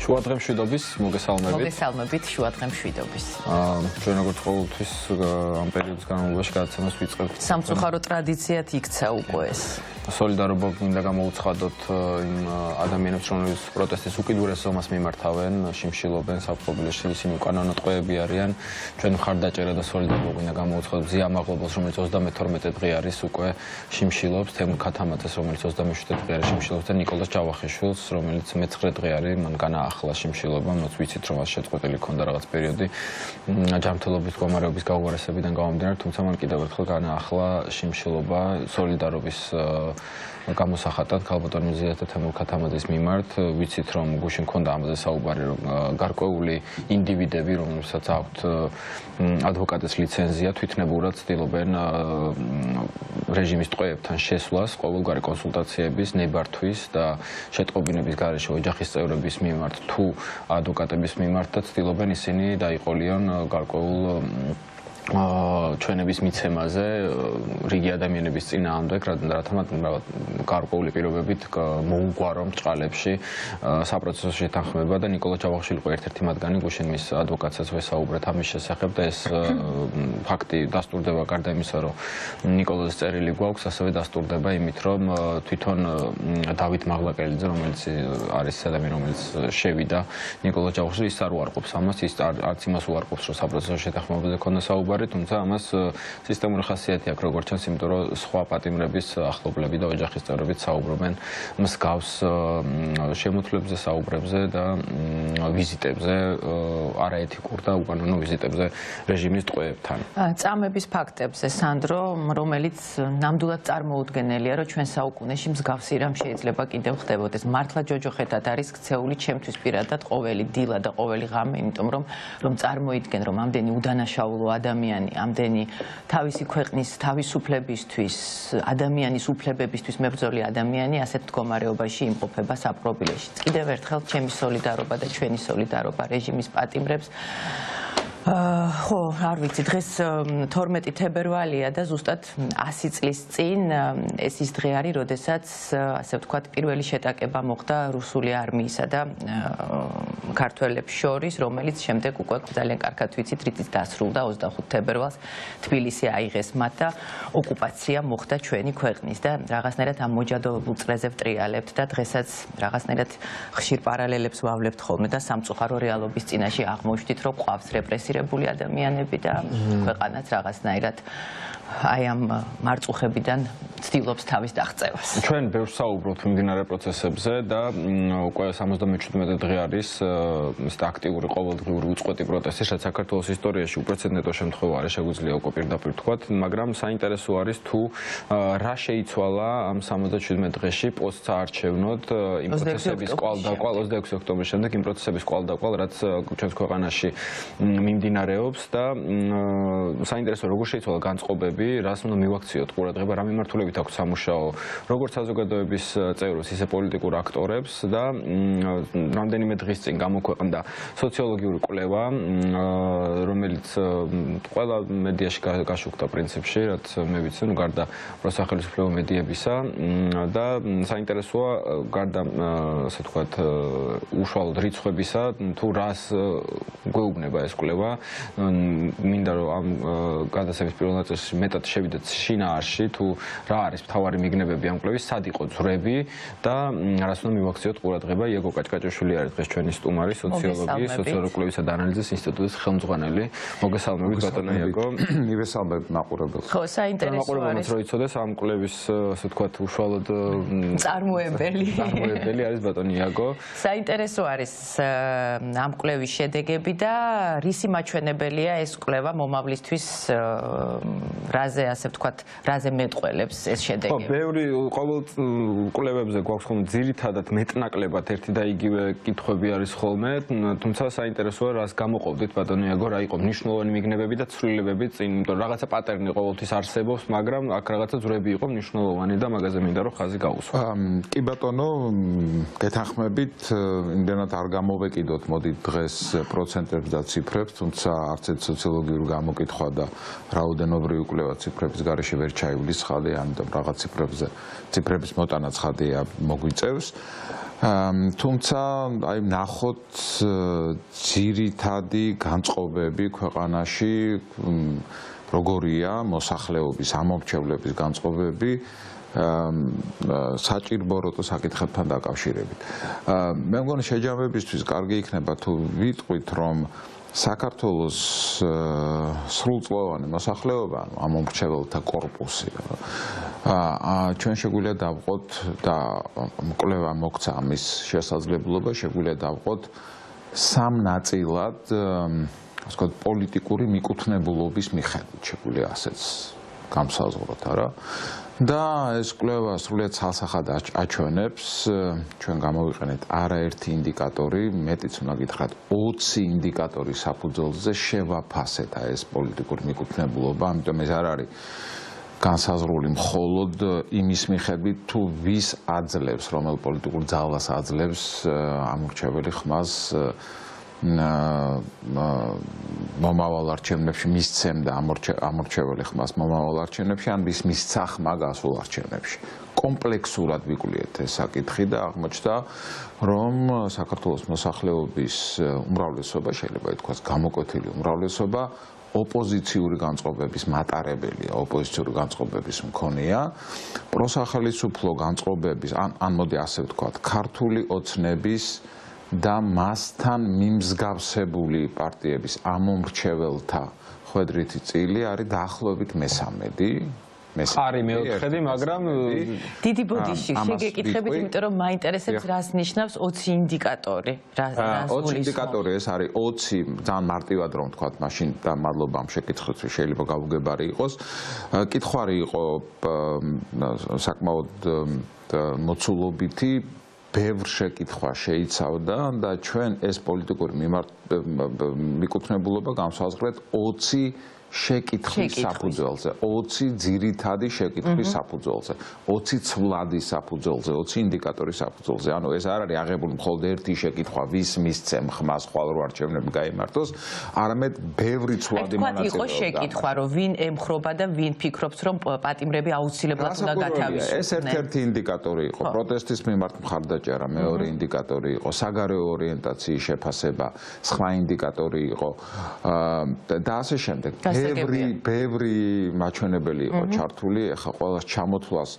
შუადღე მშვიდობის, მოგესალმებით. მოგესალმებით შუადღე მშვიდობის. ჩვენ როგორც ყოველთვის ამ პერიოდის განმავლობაში გადაცემას ვიწყებთ. სამწუხარო ტრადიციად იქცა უკვე ეს. სოლიდარობა გვინდა გამოვუცხადოთ იმ ადამიანებს, რომლებიც პროტესტის უკიდურეს ზომას მიმართავენ, შიმშილობენ საფრთხეებში, ისინი უკანონო ტყვეები არიან. ჩვენ მხარდაჭერა და სოლიდარობა გვინდა გამოვუცხადოთ ზიამაღლობას, რომელიც 32 დღე არის უკვე შიმშილობს, თემურ ქათამაძეს, რომელიც 27 დღე არის შიმშილობს და ნიკოლოზ ჯავახიშვილს, რომელიც მე-9 დღე არის, მან განაახლა შიმშილობა, მოც ვიცით რომ შეწყვეტილი ქონდა რაღაც პერიოდი ჯანმრთელობის მდგომარეობის გაუარესებიდან გამომდინარე, თუმცა მან კიდევ ერთხელ განაახლა შიმშილობა სოლიდარობის გამოსახატად ქალბატონ მიზიას და თემურ ქათამაძის მიმართ. ვიცით რომ გუშინ ქონდა ამაზე საუბარი, რომ გარკვეული ინდივიდები, რომელსაც აქვთ ადვოკატის ლიცენზია, თვითნებურად ცდილობენ რეჟიმის ტყვეებთან შესვლას, ყოველგვარი კონსულტაციების, ნებართვის და შეტყობინების გარეშე ოჯახის წევრების მიმართ თუ ადვოკატების მიმართ და ცდილობენ ისინი დაიყოლიონ გარკვეულ ჩვენების მიცემაზე რიგი ადამიანების წინააღმდეგ, რათა მათ გარკვეული პირობებით მოუგვარონ ბრჭყალებში საპროცესო შეთანხმება და ნიკოლოზ ჯავახიშვილი იყო ერთ-ერთი მათგანი, გუშინ მის ადვოკატსაც ვესაუბრეთ ამის შესახებ და ეს ფაქტი დასტურდება გარდა იმისა, რომ ნიკოლოზის წერილი გვაქვს, ასევე დასტურდება იმით, რომ თვითონ დავით მაღლაკელიძე, რომელიც არის ადამიანი, რომელიც შევიდა ნიკოლოზ ჯავახიშვილს, ის არ უარყოფს ამას, ის არც იმას უარყოფს, რომ საპროცესო შეთანხმებაზე ქონდა საუბარი, თუმცა ამას სისტემური ხასიათი აქვს, როგორც ჩანს, იმიტომ რომ სხვა პატიმრების ახლობლები და ოჯახის წევრებიც საუბრობენ მსგავს შემოთვლებზე, საუბრებზე და ვიზიტებზე, არაეთიკურ და უკანონო ვიზიტებზე რეჟიმის ტყვეებთან. წამების ფაქტებზე, სანდრო, რომელიც ნამდვილად წარმოუდგენელია, რომ ჩვენ საუკუნეში მსგავსი რამ შეიძლება კიდევ ხდებოდეს. მართლა ჯოჯოხეთად არის ქცეული ჩემთვის პირადად ყოველი დილა და ყოველი ღამე, იმიტომ რომ წარმოიდგენ, რომ ამდენი უდანაშაულო ადამიანი, ამდენი თავისი ქვეყნის თავისუფლებისთვის, ადამიანის უფლებებისთვის მებრძოლი ადამიანი ასეთ მდგომარეობაში იმყოფება საპყრობილეში. კიდევ ერთხელ ჩემი სოლიდარობა და ჩვენი სოლიდარობა რეჟიმის პატიმრებს. ხო, არ ვიცი, დღეს 12 თებერვალია და ზუსტად 100 წლის წინ ეს ის დღე არის, როდესაც ასე ვთქვათ, პირველი შეტაკება მოხდა რუსული არმიისა და ქართველებს შორის, რომელიც შემდეგ უკვე ძალიან კარგად ვიცით, რითიც დასრულდა 25 თებერვალს თბილისი აიღეს მათ და ოკუპაცია მოხდა ჩვენი ქვეყნის და რაღაცნაირად ამ მოჯადოებულ წრეზე ვტრიალებთ და დღესაც რაღაცნაირად ხშირ პარალელებს ვავლებთ ხოლმე და სამწუხარო რეალობის წინაშე აღმოჩნდით, რომ ყავს რეპრესირებული ადამიანები და ქვეყანაც რაღაცნაირად აი ამ მარწუხებიდან ცდილობს თავის დაღწევას. ჩვენ ბევრს საუბრობთ მიმდინარე პროცესებზე და უკვე 77 დღე არის ეს აქტიური ყოველდღიური უწყვეტი პროტესტი, რაც საქართველოს ისტორიაში უპრეცედენტო შემთხვევა არის, შეგვიძლია უკვე პირდაპირ ვთქვათ, მაგრამ საინტერესო არის თუ რა შეიცვალა ამ 77 დღეში პოსტსაარჩევნოდ იმ პროცესების კვალდაკვალ 26 ოქტომბრის შემდეგ იმ პროცესების კვალდაკვალ, რაც ჩვენს ქვეყანაში მიმდინარეობს და საინტერესო როგორ შეიცვალა განწყობები, რას უნდა მივაქციოთ ყურადღება, რა მიმართულებით აქვს სამუშაო, როგორც საზოგადოების წევრებს, ისე პოლიტიკურ აქტორებს და რამდენიმე დღის წინ გამოქვეყნდა სოციოლოგიური კვლევა, რომელიც ყველა მედიაში გაშუქდა პრინციპში, რაც მე ვიცი, გარდა პროსახელისუფლებო მედიებისა და საინტერესოა გარდა ასე ვთქვათ უშუალოდ რიცხვებისა, თუ რას გვეუბნება ეს კვლევა, მინდა რომ ამ გადაცემის პირველ ნაწილში მეტად შევიდეთ შინაარსში, თუ რა არის მთავარი მიგნებები ამ კვლევის, სად იყო ძვრები და რას უნდა მივაქციოთ ყურადღება. იაგო კაჭკაჭაშვილი არის დღეს ჩვენი სტუმარი, სოციოლოგი, სოციოლოგიური კვლევისა და ანალიზის ინსტიტუტის ხელმძღვანელი. მოგესალმებით ბატონო იაგო. მივესალმებით მაყურებელს. ხო, საინტერესო არის. რო იცოდეს ამ კვლევის, ასე ვთქვათ, უშუალოდ წარმოებელი არის ბატონო იაგო. საინტერესო არის ამ კვლევის შედეგები და რისი მაჩვენებელია ეს კვლევა მომავლისთვის, რაზე ასე ვთქვათ, რაზე მეტყველებს ეს შედეგები. ხო, ბევრი ყოველ კვლევებზე გვაქვს ხოლმე ძირითადად მეტნაკლებად ერთი და იგივე კითხვები არის ხოლმე, თუმცა საინტერესოა რას გამოყოფდით ბატონო იაგო, რა იყო მნიშვნელოვანი მიგნებები და ცვლილებები წინ, იმიტომ რაღაცა პატერნი ყოველთვის არსებობს, მაგრამ აქ რაღაცა ძვრები იყო მნიშვნელოვანი და მაგაზე მინდა რომ ხაზი გაუსვა. კი ბატონო, გეთანხმებით, იმდენად არ გამოვეკიდოთ, მოდით დღეს პროცენტებს და ციფრებს, თუმცა არც ერთ სოციოლოგიურ გამოკითხვა და რაოდენობრივი კვლევა ციფრების გარეშე ვერ ჩაივლის ხალე, ამიტომ რაღაც ციფრების მოტანა ცხადია მოგვიწევს. თუმცა აი ნახოთ ძირითადი განწყობები ქვეყანაში როგორია მოსახლეობის ამორჩევლების განწყობები საჭირბოროტო საკითხებთან დაკავშირებით. მე მგონი შეჯამებისთვის კარგი იქნება თუ ვიტყვით რომ საქართველოს სრულწლოვანი მოსახლეობა, ამომრჩეველთა კორპუსი ჩვენ შეგვიძლია დავყოთ და კვლევა მოგცა ამის შესაძლებლობა, შეგვიძლია დავყოთ სამ ნაწილად, ასე ვთქვათ, პოლიტიკური მიკუთვნებულობის მიხედვით, შეგვიძლია ასეც გამსაზღვროთ, არა? და ეს კვლევა სრულიად ცალსახად აჩვენებს, ჩვენ გამოვიყენეთ არაერთი ინდიკატორი, მეტიც უნდა გითხრათ 20 ინდიკატორის საფუძველზე შევაფასეთ ეს პოლიტიკური მიკუთვნებულობა, ამიტომ ეს არ არის განსაზღვრული მხოლოდ იმის მიხედვით თუ ვის აძლევს, რომელ პოლიტიკურ ძალას აძლევს ამორჩეველი ხმას მომავალ არჩევნებში მისცემდა ამორჩეველი ხმას მომავალ არჩევნებში ან ვის მისცა ხმა გასულ არჩევნებში. კომპლექსურად ვიკვლიეთ ეს საკითხი და აღმოჩნდა, რომ საქართველოს მოსახლეობის უმრავლესობა, შეიძლება ითქვას გამოკვეთილი უმრავლესობა, ოპოზიციური განწყობების მატარებელია, ოპოზიციური განწყობების მქონეა, პროსახელისუფლო განწყობების, ან მოდი ასე ვთქვათ, ქართული ოცნების და მასთან მიმსგავსებული პარტიების ამომრჩეველთა ხვედრითი წილი არის დაახლოებით მესამედი. არის მეოთხედი, მაგრამ დიდი ბოდიში შეგეკითხებით, იმიტომ რომ მაინტერესებს რას ნიშნავს 20 ინდიკატორი. 20 ინდიკატორი ეს არის 20 ძალიან მარტივად რომ ვთქვათ, მაშინ და მადლობა ამ შეკითხვისთვის, შეიძლება გაუგებარი იყოს. კითხვარი იყო საკმაოდ მოცულობითი, ბევრ შეკითხვა შეიცავდა და ჩვენ ეს პოლიტიკური მიკუთვნებულობა გამსაზღვრეთ 20 შეკითხვის საფუძველზე, 20 ძირითადი შეკითხვის საფუძველზე, 20 ცვლადის საფუძველზე, 20 ინდიკატორის საფუძველზე. ანუ ეს არ არის აღებული მხოლოდ ერთი შეკითხვა, ვის მისცემ ხმას ხვალ რო არჩევნები გაიმართოს, არამედ ბევრი ცვლადი მონაწილეობდა. იყო შეკითხვა, რომ ვინ ემხრობა და ვინ ფიქრობს, რომ პატიმრები აუცილებლად უნდა გათავისუფლდნენ. ეს ერთ-ერთი ინდიკატორი იყო, პროტესტის მიმართ მხარდაჭერა, მეორე ინდიკატორი იყო, საგარეო ორიენტაციის შეფასება, სხვა ინდიკატორი იყო და ასე შემდეგ. ბევრი მაჩვენებელი იყო ჩართული, ეხლა ყველას ჩამოთვლას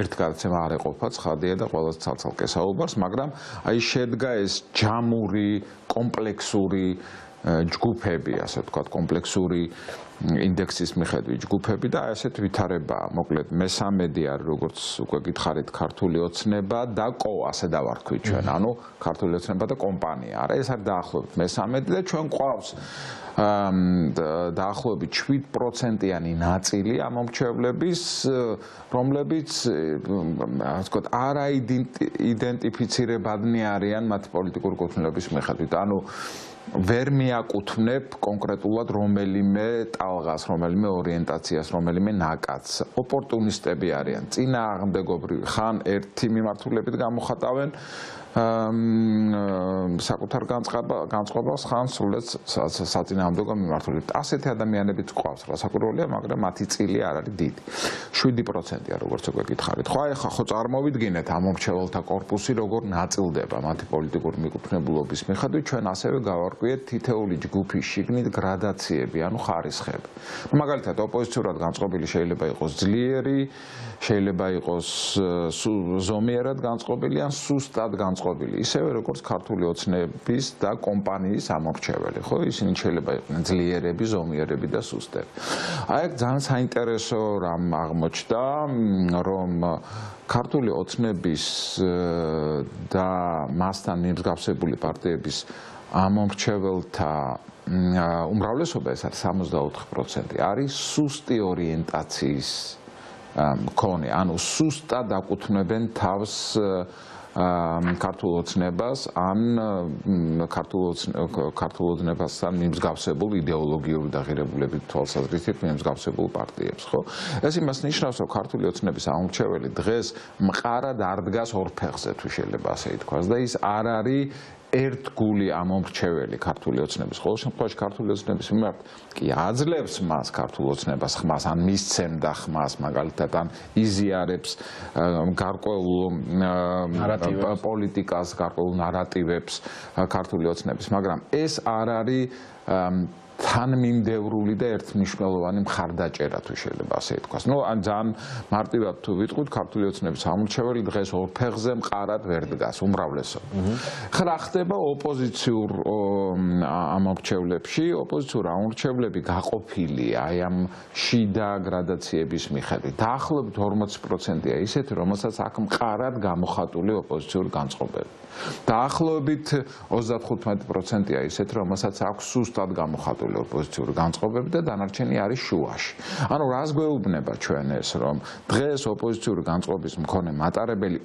ერთ გადაცემა არ ეყოფა, ცხადია და ყველას ცალ-ცალკე საუბარს, მაგრამ აი შედგა ეს ჯამური, კომპლექსური ჯგუფები, ასე ვთქვათ, კომპლექსური ინდექსის მიხედვით ჯგუფები და ასეთ ვითარებაა. მოკლედ მესამედი არის, როგორც უკვე გითხარით, ქართული ოცნება და ასე დავარქვით ჩვენ, ანუ ქართული ოცნება და კომპანია. არა, ეს არის დაახლოებით მესამედი და ჩვენ ყავს დაახლოებით 7%-იანი ნაწილი ამომრჩევლების, რომლებიც, ასე ვთქვათ, არაიდენტიფიცირებადნი არიან მათი პოლიტიკური კუთვნილების მიხედვით. ანუ ვერ მიაკუთვნებ კონკრეტულად რომელიმე ტალღას, რომელიმე ორიენტაციას, რომელიმე ნაკადს. ოპორტუნისტები არიან, წინააღმდეგობრივი, ხან ერთი მიმართულებით გამოხატავენ საკუთარ განწყობას, ხან სრულად საწინააღმდეგო მიმართულებით. ასეთი ადამიანებიც ყავს, რასაკვირველია, მაგრამ მათი წილი არ არის დიდი. 7%-ია, როგორც უკვე გითხარით. ხო, ახლა ხო წარმოვიდგინეთ ამომრჩეველთა კორპუსი როგორ ნაწილდება მათი პოლიტიკური მიკუთვნებულობის მიხედვით, ჩვენ ასევე გავარკვიეთ თითეული ჯგუფის შიგნით გრადაციები, ანუ ხარისხები. მაგალითად, ოპოზიციურად განწყობილი შეიძლება იყოს ძლიერი, შეიძლება იყოს ზომიერად განწყობილი ან სუსტად განწყობილი. ისევე როგორც ქართული ოცნების და კომპანიის ამორჩეველი, ხო? ისინი შეიძლება იყვნენ ძლიერები, ზომიერები და სუსტები. აი აქ ძალიან საინტერესო რამ აღმოჩნდა, რომ ქართული ოცნების და მასთან მიმსგავსებული პარტიების ამორჩეველთა უმრავლესობა, ეს არის 64%, არის სუსტი ორიენტაციის მქონე, ანუ სუსტად აკუთვნებენ თავს ქართულ ოცნებას ან ქართულ ოცნებასთან მიმსგავსებულ იდეოლოგიური დაღირებულებით თვალსაზრისით მიმსგავსებულ პარტიებს, ხო? ეს იმას ნიშნავს, რომ ქართული ოცნების ამორჩეველი დღეს მყარად არ დგას ორ ფეხზე, თუ შეიძლება ასე ითქვას და ის არ არის ერთგული ამომრჩეველი ქართული ოცნების, ყოველ შემთხვევაში ქართული ოცნების მიმართ კი აძლევს მას ქართულ ოცნებას ხმას, ან მისცემდა ხმას, მაგალითად, ან იზიარებს გარკვეულ პოლიტიკას, გარკვეულ ნარატივებს ქართული ოცნების, მაგრამ ეს არ არის თანმიმდევრული და ერთმნიშვნელოვანი მხარდაჭერა, თუ შეიძლება ასე ითქვას. ან ძალიან მარტივად თუ ვიტყვით, ქართული ოცნების ამორჩეველი დღეს ორ ფეხზე მყარად ვერ დგას, უმრავლესობა. ხლა ხდება ოპოზიციურ ამორჩევლებში, ოპოზიციურ ამორჩევლები გაყოფილია აი ამ შიდა გრადაციების მიხედვით. დაახლოებით 40%-ია ისეთი, რომელსაც აქ მყარად გამოხატული ოპოზიციური განწყობები. დაახლოებით 35%-ია ისეთი, რომელსაც აქვს სუსტად გამოხატული ოპოზიციური განწყობები და დანარჩენი არის შუაში. ანუ რას გვეუბნება ჩვენ ეს, რომ დღეს ოპოზიციური განწყობის მქონე მატარებელი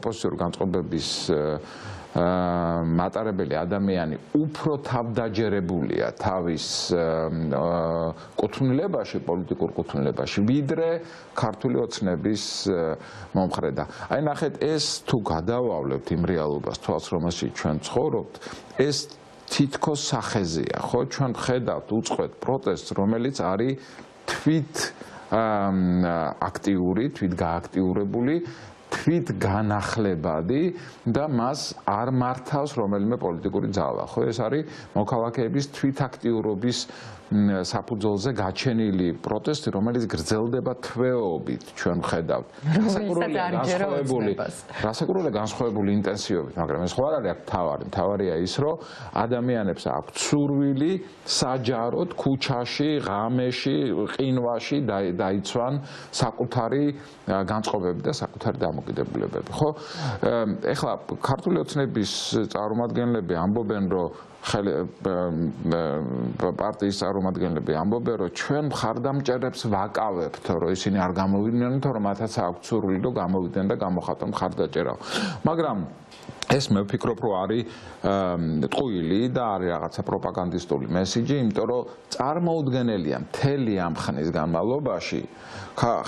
ოპოზიციური განწყობების მატარებელი ადამიანი უფრო თავდაჯერებულია თავის კუთვნილებაში, პოლიტიკურ კუთვნილებაში, ვიდრე ქართული ოცნების მომხრედა. აი ნახეთ, ეს თუ გადავავლევთ იმ რეალობას, თვალს რომელშიც ჩვენ ცხოვრობთ, ეს თითქოს სახეზეა, ხო? ჩვენ ვხედავთ უწყვეტ პროტესტს, რომელიც არის თვით აქტიური, თვით გააქტიურებული, თვით განახლებადი და მას არ მართავს რომელიმე პოლიტიკური ძალა, ხო? ეს არის მოქალაქეების თვით აქტიურობის საფუძველზე გაჩენილი პროტესტი, რომელიც გრძელდება თვეობით, ჩვენ ვხედავთ. რასაკურველია განსხვავებული ინტენსივობით, მაგრამ ეს ხო არ არის თავარი. თავარია ის, რომ ადამიანებს აქვთ სურვილი საჯაროდ ქუჩაში, ღამეში, ყინვაში დაიცვან საკუთარი განწყობები და საკუთარი დამოკიდებულებები, ხო? ეხლა ქართული ოცნების წარმომადგენლები ამბობენ, რომ პარტიის წარმომადგენლები ამბობენ, რომ ჩვენ მხარდამჭერებს ვაკავებთ, რომ ისინი არ გამოვიდნენ, რომ მათაც აქვთ სურვილი, რომ გამოვიდნენ და გამოხატონ მხარდაჭერა. მაგრამ ეს მე ვფიქრობ, რომ არის ტყუილი და არის რაღაცა პროპაგანდისტული მესიჯი, იმიტომ რომ წარმოუდგენელია მთელი ამ ხნის განმავლობაში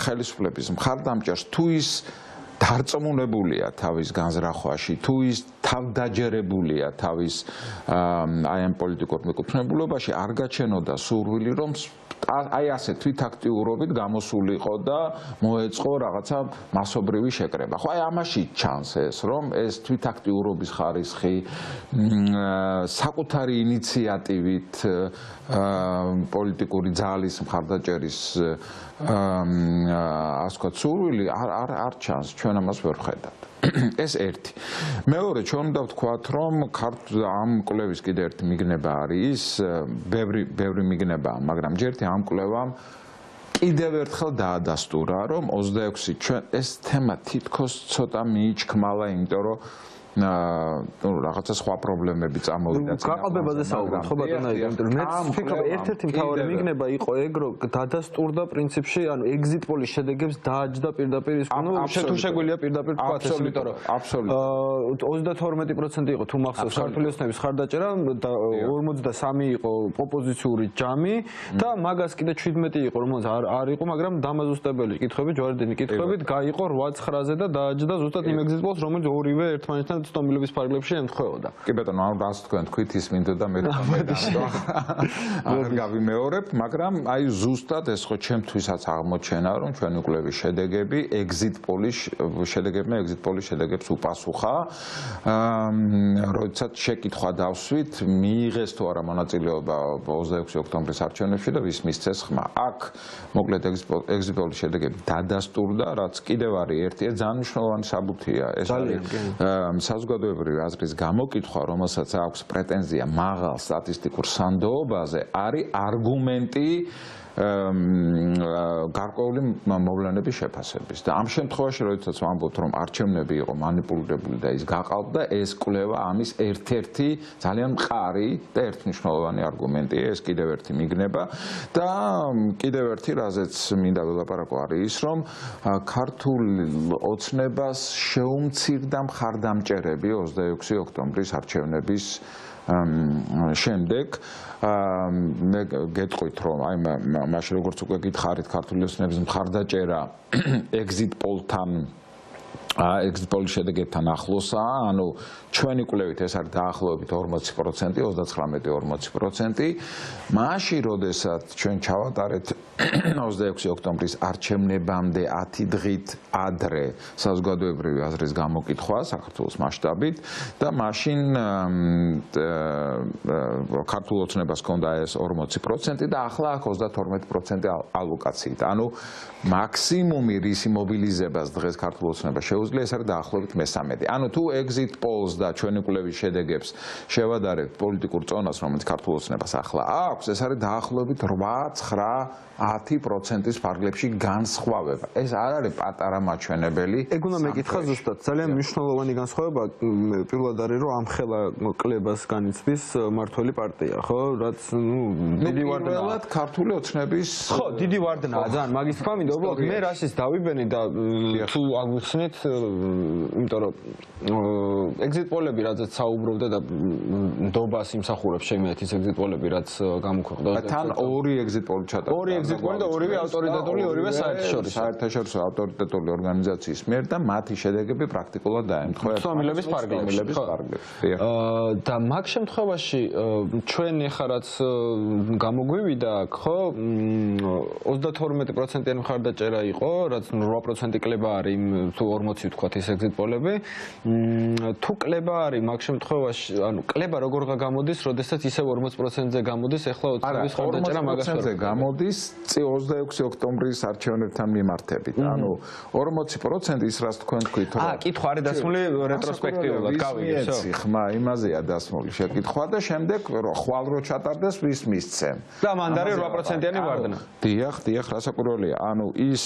ხელისუფლების მხარდამჭერს თუ ის დარწმუნებულია თავის განზრახვაში, თუ ის თავდაჯერებულია თავის აი ამ პოლიტიკურ მიკუთვნებულობაში, არ გაჩენოდა სურვილი, რომ აი ასე თვითაქტიურობით გამოსულიყო და მოეწყო რაღაცა მასობრივი შეკრება. ხო, აი ამაში ჩანს ეს, რომ ეს თვითაქტიურობის ხარისხი საკუთარი ინიციატივით პოლიტიკური ძალის მხარდაჭერის ასე ვთქვათ, სურვილი არ ჩანს, ჩვენ ამას ვერ ვხედავთ. ეს ერთი. მეორე, ჩვენ უნდა ვთქვათ, რომ ამ კვლევის კიდე ერთი მიგნება არის, ბევრი მიგნებაა, მაგრამ ჯერთი ამ კვლევამ კიდევ ერთხელ დაადასტურა, რომ 26 ჩვენ ეს თემა თითქოს ცოტა მიიჩქმალა, იმიტომ რომ რაღაცა სხვა პრობლემები წამოვიდა. გაყალბებაზე საუბრობთ, ხო ბატონო, იმიტომ რომ მე ვფიქრობ, ერთ-ერთი მთავარი მიგნება იყო ეგ, რომ დადასტურდა პრინციპში, ანუ exit poll-ის შედეგებს დააჯდა პირდაპირ ის, ну, თუ შეგვიძლია პირდაპირ თქვა ეს, იმიტომ რომ 32% იყო თუ მახსოვს ქართული ოცნების ხარდაჭერა და 53 იყო ოპოზიციური ჯამი და მაგას კიდე 17 იყო, რომელიც არ იყო, მაგრამ დამაზუსტებელი კითხვები, ჯვარედინი კითხვებით გაიყო 8-9-ზე და დააჯდა ზუსტად იმ exit poll-ს, რომელიც ორივე ერთმანეთთან სტომილების ფარგლებში ემთხვეოდა. კი ბატონო, ანუ რას თქვენ თქვით ის მინდოდა მე არ გავიმეორებ, მაგრამ აი ზუსტად ეს ხო ჩემთვისაც აღმოჩენა, რომ ჩვენი კვლევის შედეგები exit poll-ის შედეგებს უპასუხა. როდესაც შეკითხვა დავსვით, მიიღეს თუ არა მონაწილეობა 26 ოქტომბრის არჩევნებში და ვის მისცეს ხმა. აქ მოკლედ exit poll-ის შედეგები დადასტურდა, რაც კიდევ არის ერთი ძალიან მნიშვნელოვანი საბუთია. ეს არის საზოგადოებრივი აზრის გამოკითხვა, რომელსაც აქვს პრეტენზია მაღალ სტატისტიკურ სანდოობაზე, არის არგუმენტი გარკვეული მოვლენების შეფასების. და ამ შემთხვევაში, როდესაც ვამბობთ, რომ არჩევნები იყო манипуლირებული და ის გაყალბდა, ეს კვლევა ამის ერთ-ერთი ძალიან მყარი და ერთმნიშვნელოვანი არგუმენტია, ეს კიდევ ერთი მიგნება და კიდევ ერთი, რაზეც მინდა ველაპარაკო, არის ის, რომ ქართულ ოცნებას შეუმცირდა მხარდამჭერები 26 ოქტომბრის არჩევნების შემდეგ მე გეტყვით, რომ აი მაშინ როგორც უკვე გითხარით, ქართული ოცნების მხარდაჭერა exit poll-თან exit poll შედეგებთან ახლოსაა, ანუ ჩვენი კვლევით ეს არის დაახლოებით 40%, 39-40%. მაშინ, როდესაც ჩვენ ჩავატარეთ 26 ოქტომბრის არჩევნებამდე 10 დღით ადრე საზოგადოებრივი აზრის გამოკითხვა საქართველოს მასშტაბით და მაშინ ქართულ ოცნებას ჰქონდა ეს 40% და ახლა აქ 32% ალოკაციით. ანუ მაქსიმუმი რისი მობილიზებას დღეს ქართულ ოცნებას შეუძლია ეს არის დაახლოებით მე-13. ანუ თუ exit polls და ჩვენი კვლევის შედეგებს შევადარებთ პოლიტიკურ წონას, რომელიც ქართულ ოცნებას ახლა აქვს, ეს არის დაახლოებით 8-9-10%-ის ფარგლებში განსხვავება. ეს არ არის პატარა მაჩვენებელი. ეგ უნდა მეკითხა ზუსტად. ძალიან მნიშვნელოვანი განსხვავება პირველად არის, რომ ამ ხელა კლებას განიცდის მართველი პარტია, ხო? რაც დიდი ვარდნაა. პირველად ქართული ოცნების ხო, დიდი ვარდნაა ძალიან. მაგის თქვა მინდა, უბრალოდ მე რასის დავიბენი და თუ აგვიხსნით, იმიტომ რომ exit poll-ები რაც საუბრობდა და ნდობას იმსახურებს შემიათ ის exit poll-ები რაც გამოქვეყნდა. თან ორი exit poll ჩატარდა. ორი exit poll და ორივე ავტორიტეტული, ორივე საერთაშორისო ავტორიტეტული ორგანიზაციის მიერ და მათი შედეგები პრაქტიკულად დაემთხვა ცნობილების ფარგლებში. და მაგ შემთხვევაში ჩვენ ეხლა რაც გამოგვივიდა აქ, ხო, 32%-იანი მხარდაჭერა იყო, რაც 8% კლება არის, თუ 40 ვთქვათ ის exit poll-ები. თუ კლება არის მაგ შემთხვევაში, ანუ კლება როგორ გამოდის, როდესაც ისევ 40%-ზე გამოდის, ეხლა 20-ის მხარდაჭერა მაგას ვერ გამოდის 26 ოქტომბრის არჩევნებთან მიმართებით. ანუ 40% ის რაც თქვენ თქვით, რომ კითხვა არის დასმული რეტროსპექტიულად, გავიგე, ხმა იმაზეა დასმული შეკითხვა და შემდეგ ხვალ რო ჩატარდეს ვის მისცემ. და მანდ არის 8%-იანი ვარდნა. დიახ, რასაკვირველია. ანუ ის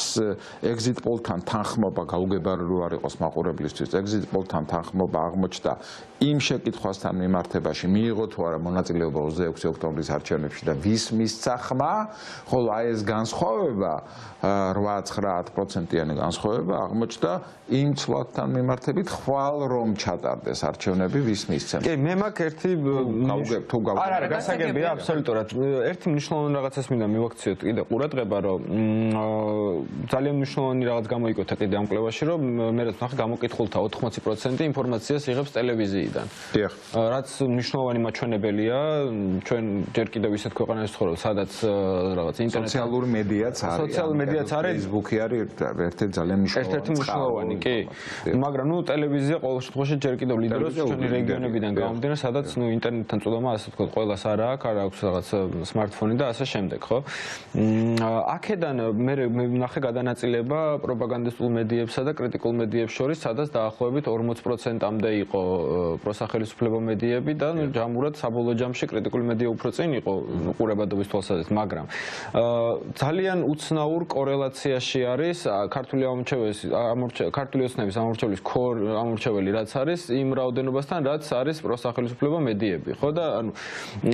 exit poll-თან თანხმობა გაუგებარი რო არ იყოს მაყურებლისთვის, exit poll-თან თანხმობა აღმოჩნდა იმ შეკითხვასთან მიმართებაში, მიიღო თუ არა მონაწილეობა 26 ოქტომბრის არჩევნებში და ვის მისცა ხმა, ხოლო აი ეს განსხვავება 8-9-10%-იანი განსხვავება აღმოჩნდა იმ ცვლადთან მიმართებით, ხვალ რომ ჩატარდეს არჩევნები ვის მისცემ. კი, მე მაქვს ერთი თუ გავიგებ. არა, გასაგებია აბსოლუტურად. ერთი მნიშვნელოვანი რაღაცას მინდა მივაქციოთ კიდე ყურადღება, რომ ძალიან მნიშვნელოვანი რაღაც გამოიკვეთა კიდე ამ კვლევაში, რომ მე რაც ნახე გამოკითხულთა 80% ინფორმაციას იღებს ტელევიზიიდან. დიახ. რაც მნიშვნელოვანი მაჩვენებელია, ჩვენ ჯერ კიდევ ისეთ ქვეყანაში ვცხოვრობ, სადაც რაღაც ინტერნეტი სოციალური მედიაც არის. სოციალური მედიაც არის. Facebook-ი არის ერთ-ერთი ძალიან მნიშვნელოვანი. კი, მაგრამ ნუ ტელევიზია ყოველ შემთხვევაში ჯერ კიდევ ლიდერობს ჩვენი რეგიონებიდან გამომდინარე, სადაც ნუ ინტერნეტთან წვდომა ასე ვთქვათ, ყველას არ აქვს რაღაც smartphone და ასე შემდეგ, ხო? აქედან მე ვნახე გადანაწილება პროპაგანდისტულ მედიებსა და კრიტიკულ მედიებს შორის, სადაც დაახლოებით 40%-ამდე იყო პროსახელისუფლებო მედიები და ჯამურად საბოლოო ჯამში კრიტიკული მედია უფრო წინ იყო ყურებადობის თვალსაზრისით, მაგრამ ძალიან უცნაურ კორელაციაში არის ქართული ოცნების ამორჩევლის ამორჩეველი რაც არის იმ რაოდენობასთან, რაც არის პროსახელისუფლებო მედიები, ხო და ანუ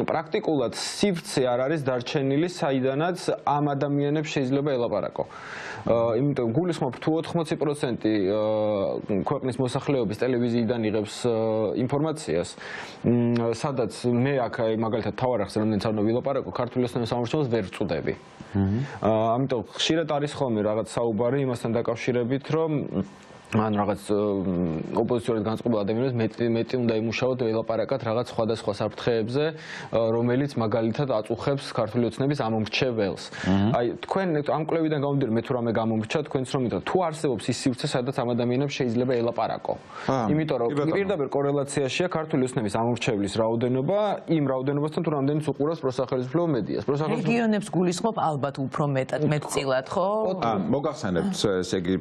პრაქტიკულად სივრცე არ არის დარჩენილი, საიდანაც ამ ადამიანებს შეიძლება ელაპარაკო. იმიტომ გულისხმობ თუ 80% ქვეყნის მოსახლეობის ტელევიზიიდან იღებს ინფორმაციას, სადაც მე აქ მაგალითად თავარახს რამდენიც არ ვილაპარაკო, ქართული ოცნების ამორჩეველს ვერ ვწუდები. ამიტომ ხშირად არის ხოლმე რაღაც საუბარი იმასთან დაკავშირებით, რომ ან რაღაც ოპოზიციურად განწყობილ ადამიანებს მეტი უნდა იმუშაოთ ველაპარაკათ რაღაც სხვადასხვა საფრთხეებზე, რომელიც მაგალითად აწუხებს ქართული ოცნების ამომრჩეველს. აი თქვენ ამ კვლევიდან გამომდინარე, მე თუ რამე გამომრჩა, თქვენც რომ ითხრათ, თუ არსებობს ის სივრცე, სადაც ამ ადამიანებს შეიძლება ელაპარაკო. იმიტომ რომ პირდაპირ კორელაციაშია ქართული ოცნების ამომრჩევლის რაოდენობა იმ რაოდენობასთან, თუ რამდენიც უყურებს პროსახელისუფლებო მედიას. რეგიონებს გულისხმობ ალბათ უფრო მეტწილად, ხო? მოგახსენებთ, ესე იგი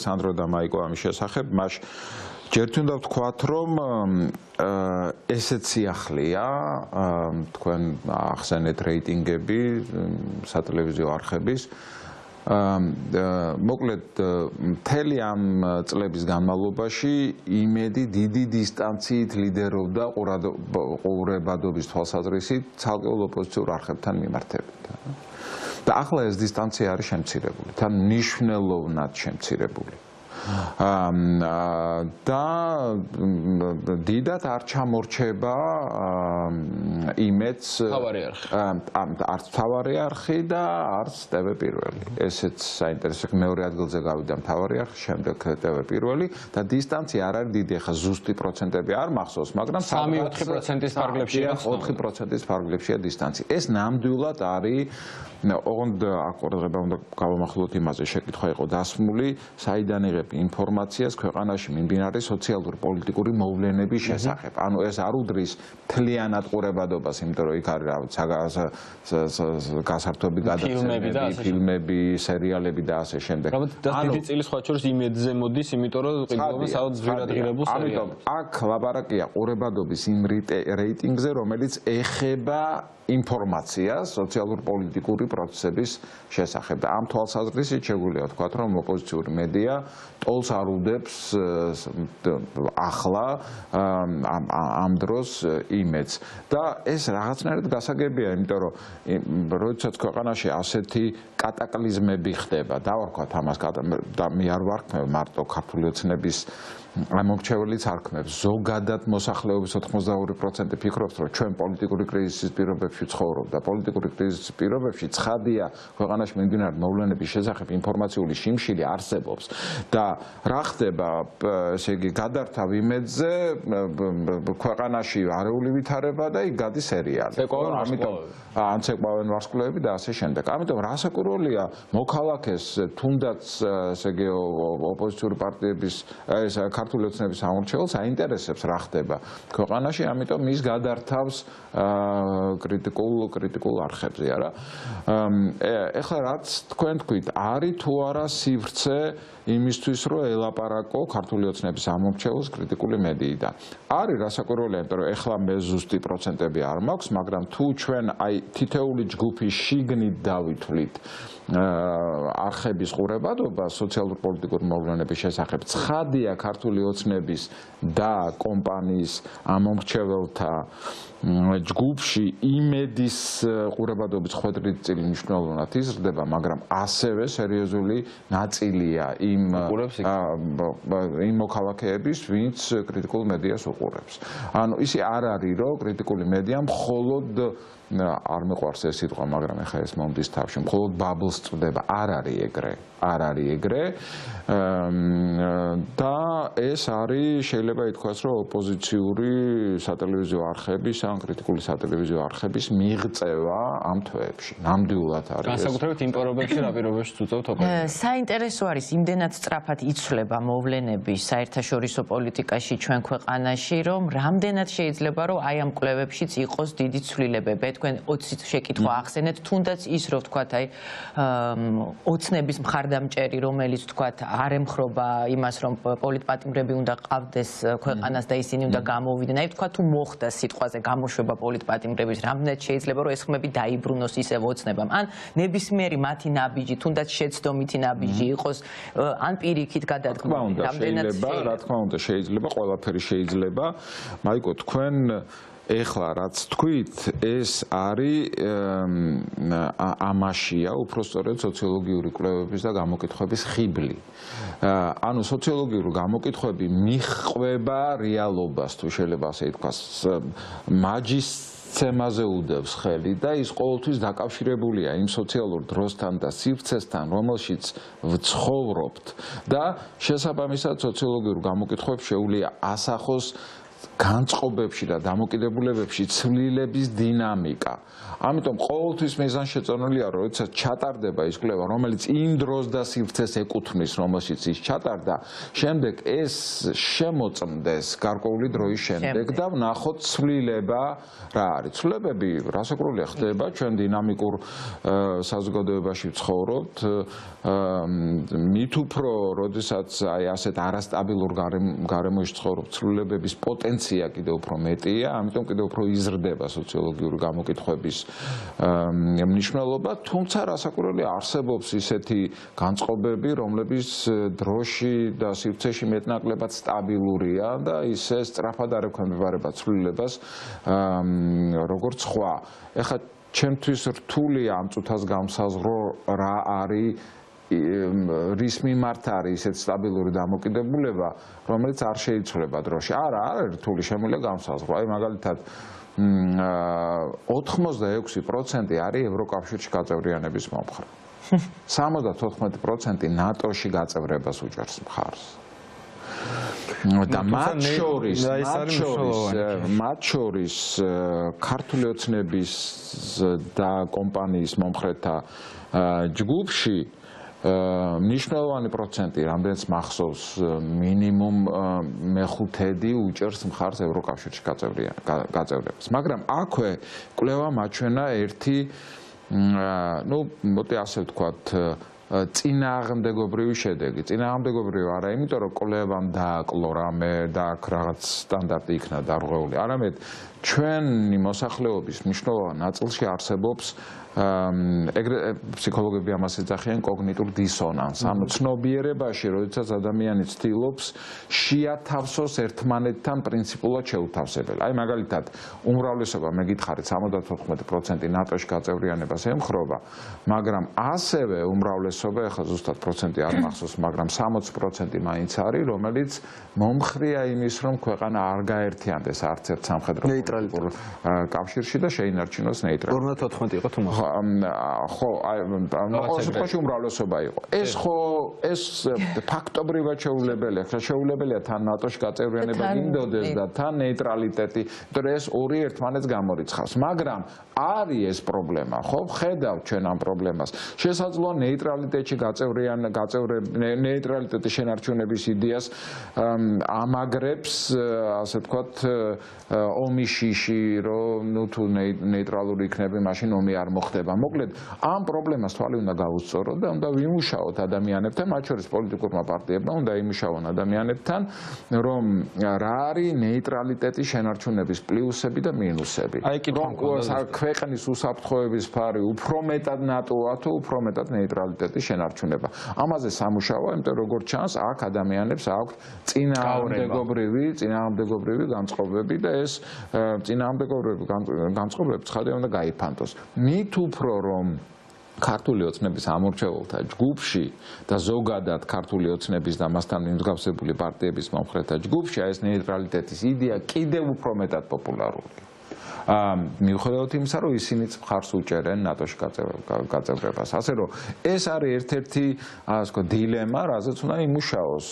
სანდრო და მაიკო შესახებ, მას ჯერ უნდა ვთქვათ, რომ ესეც სიახლეა, თქვენ ახსენეთ რეიტინგები სატელევიზიო არხების. მოკლედ, მთელი ამ წლების განმავლობაში იმედი დიდი დისტანციით ლიდერობდა ყურებადობის თვალსაზრისით ცალკეულ ოპოზიციურ არხებთან მიმართებით. და ახლა ეს დისტანცია არის შემცირებული, თან მნიშვნელოვნად შემცირებული. და დიდად არ ჩამორჩება იმედს არც მთავარი არხი და არც TV პირველი. ესეც საინტერესო, მეორე ადგილზე გავიდა მთავარი არხი, შემდეგ TV პირველი და დისტანცია არ არის დიდი, ახლა ზუსტი პროცენტები არ მახსოვს, მაგრამ 3-4%-ის ფარგლებშია 4%-ის ფარგლებშია დისტანცია. ეს ნამდვილად არის ოღონდ აქ ყურადღება უნდა გავამახვილოთ იმაზე, შეკითხვა იყო დასმული, საიდან იღებ ინფორმაციას ქვეყანაში მიმდინარე სოციალურ-პოლიტიკური მოვლენების შესახებ. ანუ ეს არ უდრის მთლიანად ყურებადობას, იმიტომ რომ იქ არის გასართობი გადაცემები, ფილმები, სერიალები და ასე შემდეგ. დიდი წილი სხვა შორის იმედზე მოდის, იმიტომ რომ ყიდულობა სადაც ძვირად ღირებულ სერიალს. ამიტომ აქ ლაპარაკია ყურებადობის იმ რეიტინგზე, რომელიც ეხება ინფორმაციას სოციალურ-პოლიტიკური პროცესების შესახებ და ამ თვალსაზრისით შეგვიძლია ვთქვათ, რომ ოპოზიციური მედია ტოლს არ უდებს ახლა ამ დროს იმედს და ეს რაღაცნაირად გასაგებია, იმიტომ რომ როდესაც ქვეყანაში ასეთი კატაკლიზმები ხდება, დავარქვათ ამას და მე არ ვარქმევ მარტო ქართული ოცნების ამომრჩეველიც არქმევს. ზოგადად მოსახლეობის 82% ფიქრობს, რომ ჩვენ პოლიტიკური კრიზისის პირობებში ცხოვრობ და პოლიტიკური კრიზისის პირობებში ცხადია ქვეყანაში მიმდინარე მოვლენების შესახებ ინფორმაციული შიმშილი არსებობს და რა ხდება, ესე იგი, გადართავ იმედზე ქვეყანაში არეული ვითარება და იქ გადის სერიალი. ამიტომ ცეკვავენ ვარსკვლავები და ასე შემდეგ. ამიტომ რასაკვირველია მოქალაქეს თუნდაც ესე იგი ოპოზიციური პარტიების ეს ქართული ოცნების ამორჩეველს აინტერესებს რა ხდება ქვეყანაში, ამიტომ ის გადართავს კრიტიკულ არხებზე, არა? ეხლა რაც თქვენ თქვით, არის თუ არა სივრცე იმისთვის, რომ ელაპარაკო ქართული ოცნების ამორჩეველს კრიტიკული მედიიდან. არის რასაკვირველია, იმიტომ რომ ეხლა მე ზუსტი პროცენტები არ მაქვს, მაგრამ თუ ჩვენ აი თითეული ჯგუფის შიგნით დავითვლით არხების ყურებადობა სოციალურ-პოლიტიკური მოვლენების შესახებ, ცხადია ქართული ოცნების და კომპანიის ამომრჩეველთა ჯგუფში იმედის ყურებადობის ხვედრით წილი მნიშვნელოვნად იზრდება, მაგრამ ასევე სერიოზული ნაწილია იმ მოქალაქეების, ვინც კრიტიკულ მედიას უყურებს. ანუ ისი არ არის, რომ კრიტიკული მედია მხოლოდ არ მეყვარს ეს სიტყვა, მაგრამ ეხლა ეს მომდის თავში, მხოლოდ ბაბლს წვდება, არ არის ეგრე და ეს არის შეიძლება ითქვას, რომ ოპოზიციური სატელევიზიო არხების ან კრიტიკული სატელევიზიო არხების მიღწევა ამ თვეებში. ნამდვილად არის. განსაკუთრებით იმ პირობებში, რა პირობებშიც უწევთ ოპოზიცია. საინტერესო არის იმდენად სწრაფად იცვლება მოვლენები საერთაშორისო პოლიტიკაში ჩვენ ქვეყანაში, რომ რამდენად შეიძლება, რომ აი ამ კვლევებშიც იყოს დიდი ცვლილებები. თქვენ 20 შეკითხვა ახსენეთ, თუნდაც ის, რომ ვთქვათ, აი ოცნების მხარდამჭერი, რომელიც ვთქვათ, არ ემხრობა იმას, რომ პოლიტპატიმრები უნდა ყავდეს ქვეყანას და ისინი უნდა გამოვიდნენ. აი ვთქვათ, თუ მოხდა სიტყვაზე გამოშვება პოლიტპატიმრების, რამდენად შეიძლება, რომ ეს ხმები დაიბრუნოს ისევ ოცნებამ, ან ნებისმიერი მათი ნაბიჯი, თუნდაც შეცდომითი ნაბიჯი იყოს, ან პირიქით გადადგმული, რამდენად შეიძლება, რა თქმა უნდა, შეიძლება, ყველაფერი შეიძლება. მაიკო, თქვენ ეხლა რაც თქვით, ეს არის ამაშია უпростоრედ სოციოლოგიური კვლევების და გამოკითხვების ხიბლი. ანუ სოციოლოგიური გამოკითხვები მიჰყვება რეალობას, თუ შეიძლება ასე ითქვას, მაჯის ცემაზე უდევს ხელი და ის ყოველთვის დაკავშირებულია იმ სოციალურ დროსთან და სივრცესთან, რომელშიც ვცხოვრობთ და შესაბამისად სოციოლოგიურ გამოკითხვებს შეუძლია ასახოს განწყობებში და დამოკიდებულებებში ცვლილების დინამიკა. ამიტომ ყოველთვის მიზანშეწონილია, რომ როდესაც ჩატარდება ის კვლევა, რომელიც იმ დროს და სივრცეს ეკუთვნის, რომელშიც ის ჩატარდა, შემდეგ ეს შემოწმდეს გარკვეული დროის შემდეგ და ვნახოთ ცვლილება რა არის. ცვლილებები რასაკვირველია ხდება, ჩვენ დინამიკურ საზოგადოებაში ვცხოვრობთ, მით უფრო, როდესაც აი ასეთ არასტაბილურ გარემოში ცხოვრობ, ცვლილებების პოტენცია კიდევ უფრო მეტია, ამიტომ კიდევ უფრო იზრდება სოციოლოგიური გამოკითხვების მნიშვნელობა, თუმცა რასაკვირველია არსებობს ისეთი განწყობები, რომლებიც დროში და სივრცეში მეტნაკლებად სტაბილურია და ისე სწრაფად არ ექვემდებარება ცვლილებას როგორც სხვა. ეხლა ჩემთვის რთულია ამ წუთას გამსაზღვრო რა არის რის მიმართ არის ისეთ სტაბილური დამოკიდებულება, რომელიც არ შეიცვლება დროში. არა, არ არის რთული შემიძლია განსაზღვრა. აი მაგალითად 86% არის ევროკავშირში გაწევრიანების მომხრე. 74% ნატოში გაწევრებას უჭერს მხარს. და მათ შორის ქართული ოცნების და კომპანიის მომხრეთა ჯგუფში მნიშვნელოვანი პროცენტი, რამდენიც მახსოვს, მინიმუმ მეხუთედი უჭერს მხარს ევროკავშირში გაწევრებას. მაგრამ აქვე კვლევა მაჩვენა ერთი, მოდი ასე ვთქვათ, წინააღმდეგობრივი შედეგი. წინააღმდეგობრივი არა იმიტომ, რომ კვლევამ დააკლო რამე და აქ რაღაც სტანდარტი იქნა დარღვეული, არამედ ჩვენი მოსახლეობის მნიშვნელოვან ნაწილში არსებობს ფსიქოლოგები ამას ეძახიან კოგნიტურ დისონანსს. ანუ ცნობიერებაში, როდესაც ადამიანი ცდილობს შეათავსოს ერთმანეთთან პრინციპულად შეუთავსებელი. აი მაგალითად, უმრავლესობა მე გითხარით 74% ნატოში გაწევრიანებას ემხრობა, მაგრამ ასევე უმრავლესობა, ეხლა ზუსტად პროცენტი არ მახსოვს, მაგრამ 60% მაინც არის, რომელიც მომხრეა იმის, რომ ქვეყანა არ გაერთიანდეს არც ერთ სამხედრო კავშირში და შეინარჩუნოს ნეიტრალიტეტი. 54 იყო თუ მაგ ხო, ყოველ შემთხვევაში უმრავლესობა იყო. ეს ფაქტობრივად შეუძლებელია, ხა შეუძლებელია თან ნატოში გაწევრიანება გინდოდეს და თან ნეიტრალიტეტი, იმიტომ რომ ეს ორი ერთმანეთს გამორიცხავს. მაგრამ არის ეს პრობლემა, ხო? ხედავთ ჩვენ ამ პრობლემას. შესაძლოა ნეიტრალიტეტში ნეიტრალიტეტის შენარჩუნების იდეას ამაგრებს, ასე ვთქვათ, ომის შიში, რომ თუ ნეიტრალური იქნები, მაშინ ომი არ მოხდება. მოკლედ, ამ პრობლემას თვალი უნდა გაუსწოროთ და უნდა ვიმუშაოთ ადამიანებთან, მათ შორის პოლიტიკურმა პარტიებმა უნდა იმუშაონ ადამიანებთან, რომ რა არის ნეიტრალიტეტის შენარჩუნების პლუსები და მინუსები. ქვეყნის უსაფრთხოების ფარი უფრო მეტად ნატოა თუ უფრო მეტად ნეიტრალიტეტის შენარჩუნება. ამაზე სამუშაოა, იმიტომ როგორც ჩანს, აქ ადამიანებს აქვთ წინააღმდეგობრივი განწყობები და ეს წინააღმდეგობრივი განწყობები ცხადია უნდა გაიფანტოს. მით უფრო რომ ქართული ოცნების ამორჩეულთა ჯგუფში და ზოგადად ქართული ოცნების და მასთან მიმსგავსებული პარტიების მომხრეთა ჯგუფში ეს ნეიტრალიტეტის იდეა კიდევ უფრო მეტად პოპულარულია. მიუხედავად იმისა, რომ ისინიც მხარს უჭერენ ნატოში გაწევრებას. ასე რომ ეს არის ერთ-ერთი დილემა, რაზეც უნდა იმუშაოს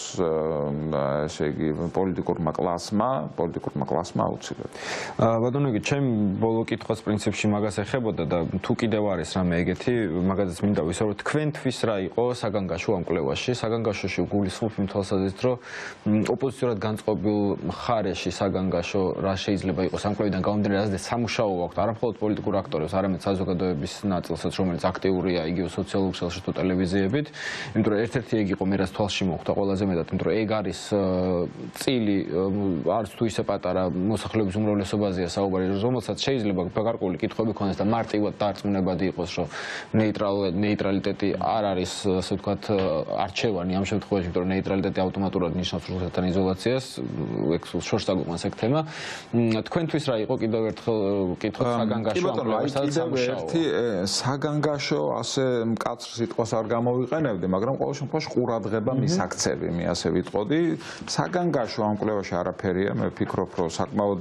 ესე იგი პოლიტიკურმა კლასმა აუცილებლად. ბატონო, ჩემ ბოლო კითხვას პრინციპში მაგას ეხებოდა და თუ კიდევ არის რამე ეგეთი, მაგაზეც მინდა ვისაუბროთ, რომ თქვენთვის რა იყო საგანგაშო ამ კვლევაში? საგანგაშოში გულისხმობ იმ თვალსაზრისით, რომ ოპოზიციურად განწყობილ მხარეში საგანგაშო რა შეიძლება იყოს ამ კვლევიდან გამომდინარე, რაზეც სამუშაო აქვს არამხოლოდ პოლიტიკურ აქტორებს, არამედ საზოგადოების ნაწილსაც, რომელიც აქტიურია იგივე სოციალურ ქსელში თუ ტელევიზიებით. იმიტომ რომ ერთ-ერთი ეგ იყო მე რაც თვალში მოხვდა ყველაზე მეტად, იმიტომ რომ ეგ არის წილი არც თუ ისე პატარა მოსახლეობის უმრავლესობაზეა საუბარი, რომელსაც შეიძლება გარკვეული კითხვები ქონდეს და მარტივად დარწმუნებადი იყოს, რომ ნეიტრალიტეტი არ არის, ასე ვთქვათ, არჩევანი ამ შემთხვევაში, იმიტომ რომ ნეიტრალიტეტი ავტომატურად ნიშნავს რუსეთთან იზოლაციას, ეგ შორს დაგვიყვანს ეგ თემა. თქვენთვის რა იყო კიდევ ერთხელ კითხვა საგანგაშო ამ კვლევაში ერთი საგანგაშო ასე მკაცრ სიტყვას არ გამოვიყენებდი, მაგრამ ყოველ შემთხვევაში ყურადღება მისაქცევი, მე ასე ვიტყოდი. საგანგაშო ამ კვლევაში არაფერია, მე ვფიქრობ, რომ საკმაოდ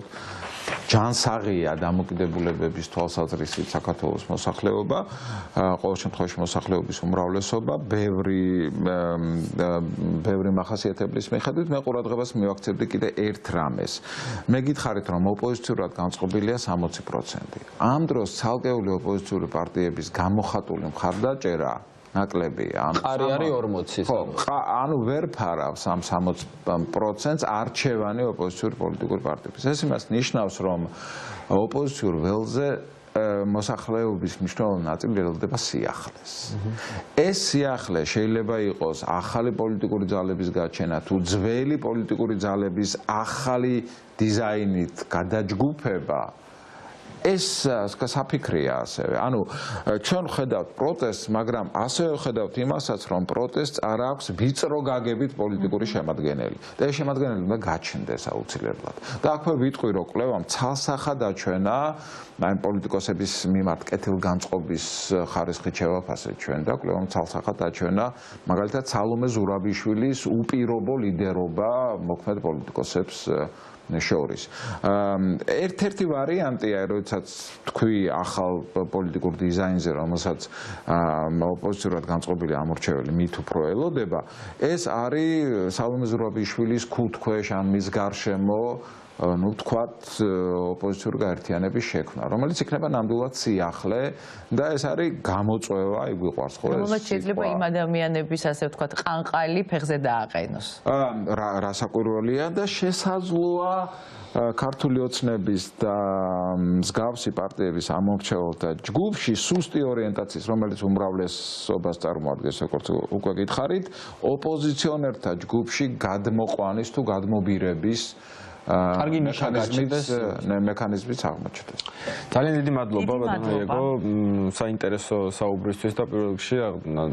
ჯანსაღია დამოკიდებულებების თვალსაზრისით საქართველოს მოსახლეობა, ყოველ შემთხვევაში მოსახლეობის უმრავლესობა, ბევრი მახასიათებლის მიხედვით მე ყურადღებას მივაქცევდი კიდე ერთ რამეს. მე გითხარით, რომ ოპოზიციურად განწყობილია 60%. ამ დროს ცალკეული ოპოზიციური პარტიების გამოხატული მხარდაჭერა ნაკლებია. ყარი არის 40-ის. ხო, ანუ ვერ ფარავს ამ 60%-ს არჩევანი ოპოზიციური პოლიტიკური პარტიების. ეს იმას ნიშნავს, რომ ოპოზიციურ ველზე მოსახლეობის მნიშვნელოვანი ნაწილი ელოდება სიახლეს. ეს სიახლე შეიძლება იყოს ახალი პოლიტიკური ძალების გაჩენა თუ ძველი პოლიტიკური ძალების ახალი დიზაინით გადაჯგუფება ეს საფიქრია ასევე. ანუ ჩვენ ხედავთ პროტესტს, მაგრამ ასევე ხედავთ იმასაც, რომ პროტესტს არ აქვს ვიწრო გაგებით პოლიტიკური შემადგენელი. და ეს შემადგენელი უნდა გაჩნდეს აუცილებლად. და აქვე ვიტყვი, რომ კვლევამ ცალსახად აჩვენა აი პოლიტიკოსების მიმართ კეთილგანწყობის ხარისხით შევაფასეთ ჩვენ და კვლევამ ცალსახად აჩვენა მაგალითად სალომე ზურაბიშვილის უპირობო ლიდერობა მოქმედ პოლიტიკოსებს შორის. ერთ-ერთი ვარიანტია, როდესაც თქვი ახალ პოლიტიკურ დიზაინზე, რომელსაც ოპოზიციურად განწყობილი ამორჩეველი მით უფრო ელოდება, ეს არის სალომე ზურაბიშვილის ქუთქვეშ ან მის გარშემო ну თქვათ ოპოზიციური გაერთიანების შექმნა, რომელიც იქნება ნამდვილად სიახლე და ეს არის გამოწვევა, აი გვიყვარს ხო ეს. რომელსაც შეიძლება იმ ადამიანების ასე ვთქვათ ყანყალი ფეხზე დააყენოს. რა საკვირველია და შესაძლოა ქართული ოცნების და მსგავსი პარტიების ამორჩეულთა ჯგუფში სუსტი ორიენტაციის, რომელიც უმრავლესობას წარმოადგენს, როგორც უკვე გითხარით, ოპოზიციონერთა ჯგუფში გადმოყვანის თუ გადმობირების კარგი ნიშა გაჩნდეს მექანიზმიც აღმოჩნდეს. ძალიან დიდი მადლობა ბატონო იეგო საინტერესო საუბრისთვის და პირველ რიგში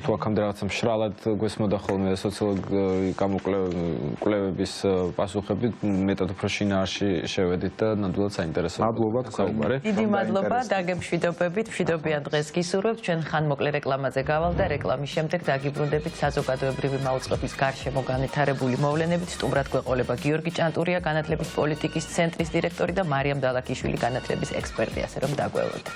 თუ აქამდე რაღაცა მშრალად გვესმოდა ხოლმე სოციოლოგიური გამოკვლევების პასუხები მეტად უფრო შინაარსში შევედით და ნამდვილად საინტერესო მადლობა საუბარი. დიდი მადლობა დაგემშვიდობებით, მშვიდობიან დღეს გისურვებთ. ჩვენ ხანმოკლე რეკლამაზე გავალ და რეკლამის შემდეგ დაგიბრუნდებით საზოგადოებრივი მაუწყებლის გარშემო განვითარებული მოვლენებით. სტუმრად გვეყოლება გიორგი ჭანტურია, განათლების პოლიტიკის ცენტრის დირექტორი და მარიამ დალაქიშვილი განათლების ექსპერტი, ასე რომ დაგვევლოთ.